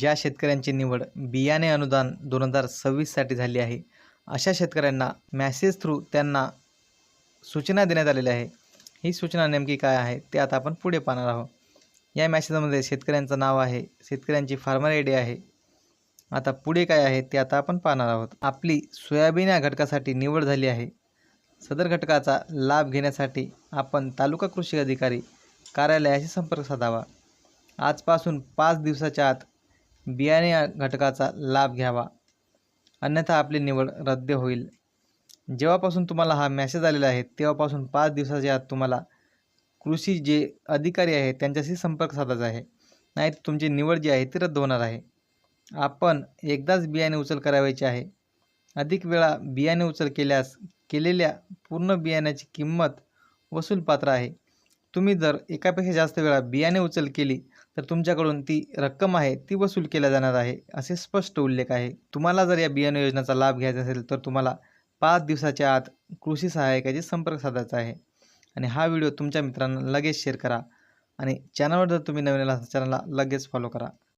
ज्या शेतकऱ्यांची निवड बियाणे अनुदान 2026साठी झाली आहे, अशा शेतकऱ्यांना मॅसेज थ्रू त्यांना सूचना देण्यात आलेल्या आहे। ही सूचना नेमकी काय आहे ते आता आपण पुढे पाहणार आहोत। या मॅसेजमध्ये शेतकऱ्यांचं नाव आहे, शेतकऱ्यांची फार्मर आय डी आहे। आता पुढे काय आहे ते आता आपण पाहणार आहोत। आपली सोयाबीन या घटकासाठी निवड झाली आहे। सदर घटकाचा लाभ घेण्यासाठी आपण तालुका कृषी अधिकारी कार्यालयाशी संपर्क साधावा। आजपासून 5 दिवसाच्या आत बियाणे या घटकाचा लाभ घ्यावा, अन्यथा आपली निवड रद्द होईल। जेव्हापासून तुम्हाला हा मेसेज आलेला आहे तेव्हापासून 5 दिवसाच्या आत तुम्हाला कृषी जे अधिकारी आहेत त्यांच्याशी संपर्क साधायचा आहे, नाही तुमची निवड जी आहे ती रद्द होणार आहे। आपण एकदाच बियाणे उचल करावयाचे आहे। अधिक वेळा बियाणे उचल केल्यास केलेल्या पूर्ण बियाण्याची किंमत वसूल पात्र आहे। तुम्ही जर एकापेक्षा जास्त वेळा बियाणे उचल केली तर तुमच्याकडून ती रक्कम आहे ती वसूल केल्या जाणार आहे, असे स्पष्ट उल्लेख आहे। तुम्हाला जर या बियाणे योजनेचा लाभ घ्यायचा असेल तर तुम्हाला 5 दिवसाच्या आत कृषी सहाय्यकाशी संपर्क साधायचा आहे। आणि हा व्हिडिओ तुमच्या मित्रांना लगेच शेअर करा आणि चॅनलवर जर तुम्ही नवीन असाल चॅनलला लगेच फॉलो करा।